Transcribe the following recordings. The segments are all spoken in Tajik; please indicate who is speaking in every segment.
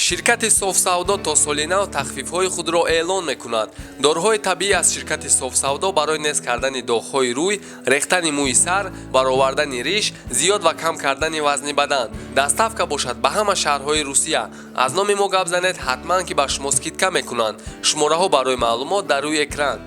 Speaker 1: ширкати софсавдо то соли нав тахфифҳои худро эълон мекунад. Дорҳои табиӣ аз ширкати софсавдо барои нест кардани доғҳои рӯй, рехтани мӯи сар, баровардани риш, зиёд ва кам кардани вазни бадан. Доставка бошад ба ҳама шаҳрҳои Русия. Аз номи мо гап занед, ҳатман ки ба шумо скидка мекунанд. Шумораҳо барои маълумот дар рӯи экран.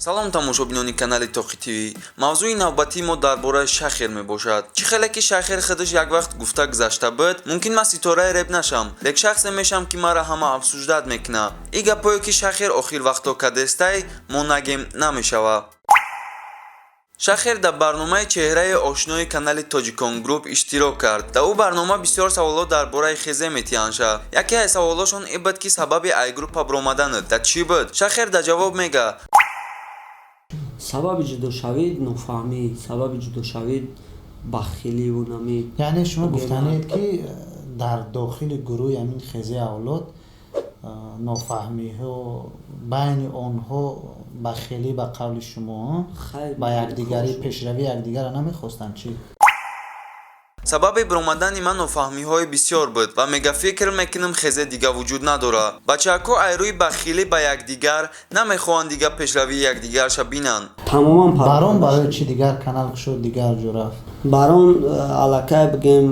Speaker 2: салом тамошобинони канали Тоқи ТВ. мавзӯи навбатии мо дар бораи шахер мебошад. чӣ хеле ки шахер худаш як вақт гуфта гузашта буд, мумкин ман ситораи реп нашам, лек шахсе мешам ки мара ҳама афсӯждат мекуна. И гапое ки шахер охир вақто кадестай, мо нагем намешава. шахер дар барномаи чеҳраи ошнои канали Тоҷикон Груп иштирок кард. дар ӯ барнома бисёр саволот дар бораи хезе метиҳанша. яке аз саволошон ин буд ки сабаби ай группа баромаданат дар чӣ буд? шахер дар ҷавоб мега:
Speaker 3: сабаби ҷудошавид нофаҳмӣ, сабаби ҷудошавид бахиливу намед.
Speaker 4: яъне шумо гуфтанед ки дар дохили гурӯҳи ҳамин хези авлод нофаҳмиҳо байни онҳо бахилӣ ба қавли шумо ба якдигари пешравии якдигарро намехостанд чӣ?
Speaker 2: сабаби баромадани ман нофаҳмиҳои бисёр буд ва мега фикр мекунам хезе дига вуҷуд надорад. бачаҳако айрӯи бахилӣ ба якдигар намехоҳанд дига пешравии якдигарша бинанд.
Speaker 3: тамоман
Speaker 4: барон барои чӣ дигар канал кушод дигар ҷо рафт?
Speaker 3: барон аллакай бигем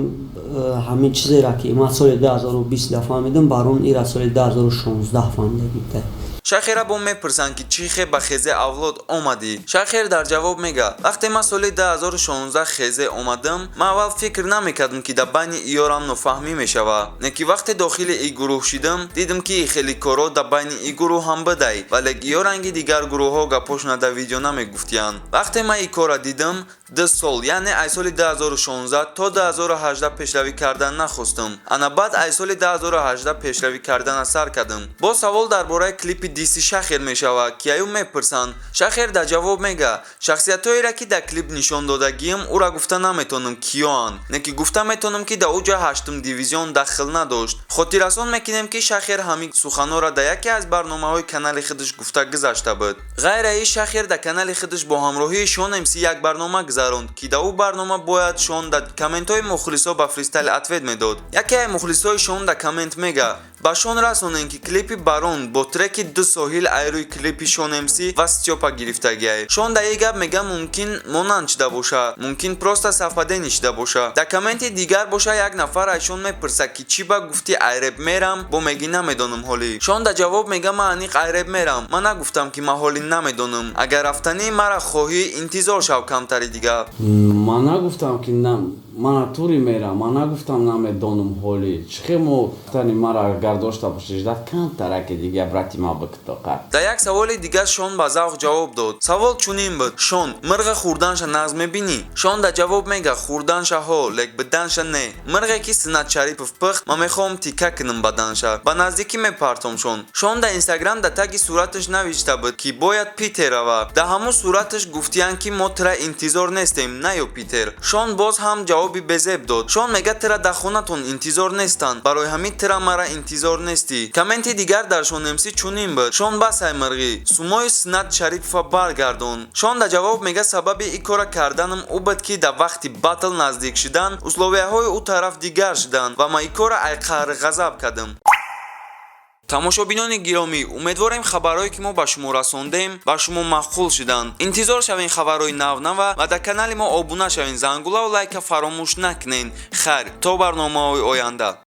Speaker 3: ҳамин чизеро ки ман соли 2020 фаҳмидам, барон ира соли 2016 фаҳмида буда.
Speaker 2: шахера бо мепурсанд ки чӣ хе ба хезе авлод омадӣ? шахер дар ҷавоб мега: вақте ман соли 2016 хезе омадам, ман аввал фикр намекардам ки дар байни иёрам нофаҳмӣ мешава. не ки вақте дохили и гурӯҳ шидам, дидам ки хеле корҳо дар байни и гурӯҳ ҳам будай, вале иёранги дигар гурӯҳҳо гапошона дар видео намегуфтиянд. вақте ман и корро дидам, 2 сол, яъне аз соли 2016 то 2018 пешравӣ кардан нахостам. ана баъд аз соли 2018 пешравӣ кардана сар кардам. бо савол дар бораи клипи диси шахер мешава ки аю мепурсанд. шахер дар ҷавоб мега: шахсиятҳоеро ки дар клип нишон додагиам, ӯра гуфта наметонам киёанд, не ки гуфта метонам ки дар ӯ ҷо 8-ум дивизион дахил надошт. хотиррасон мекунем ки шахер ҳамин суханҳоро дар яке аз барномаҳои канали худаш гуфта гузашта буд. ғайр ин шахер дар канали худаш бо ҳамроҳии Шон МС як барнома гузаронд ки дар ӯ барнома бояд Шон дар комментҳои мухлисо ба фристайл ответ медод. яке аз мухлисои Шон дар коммент мега: ба Шон расонем ки клипи барон бо треки 2 соҳил айрӯи клипи Шон МС ва Стёпа гирифтагиай. Шон дар ин гап мега мумкин монанд шуда боша, мумкин просто сафадени шуда боша. дар комменти дигар боша як нафар аз Шон мепурса ки чӣ ба гуфти айреб мерам, бо меги намедонам ҳолӣ. Шон дар ҷавоб мега: ман аниқ айреб мерам, ман нагуфтам ки ман ҳолӣ намедонам. агар рафтани мара хоҳӣ, интизор шав камтари дига.
Speaker 5: ман нагуфтам ки ман тури мерам, ман нагуфтам намедонам ҳолӣ. чихе мо гуфтани мара агар дошта бошӣ жда камтара ки дига брати ма бикитоқа.
Speaker 2: дар як саволи дига Шон ба завқ ҷавоб дод. савол чунин буд: шон, мирға хурданша нағз мебинӣ? Шон дар ҷавоб мега: хурданша ҳо, лек биданша не. мирғе ки Синат Шарипов пихт, ман мехоҳам тикка кунам баданша. ба наздикӣ мепартом Шон. Шон дар Инстаграм дар таги сураташ навишта буд ки бояд Питер рава. дар ҳамун сураташ гуфтиянд ки мо тира интизор нестем, на ё Питер. Шон боз ҳам ҷавоби безеб дод. Шон мега тира дар хонатон интизор нестанд, барои ҳамин тира мара интизор нестӣ. комменти дигар дар Шон МС чунин буд: шон басай мирғӣ, сумои Синат Шарипова баргардон. Шон дар ҷавоб мега: сабаби ин кора карданам ӯ буд ки дар вақти батл наздик шудан, условияҳои ӯ тараф дигар шуданд ва ман ин кора ай қаҳри ғазаб кардам. тамошобинони гиромӣ, умедворем хабарҳое ки мо ба шумо расондем ба шумо махқул шуданд. интизор шавен хабарҳои нав-нава ва дар канали мо обуна шавен, зангула ва лайка фаромӯш накунен. хайр, то барномаҳои оянда.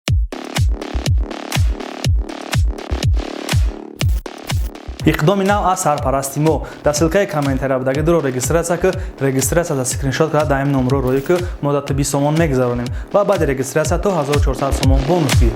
Speaker 6: иқдоми нав аз сарпарасти мо дар силкаи комментария будагидро регистратсия ки регистратсияда скриншот карда дар ин номро рӯи ки мо дар тиби сомон мегузаронем ва баъди регистратсия то 1400 сомон бонус гир.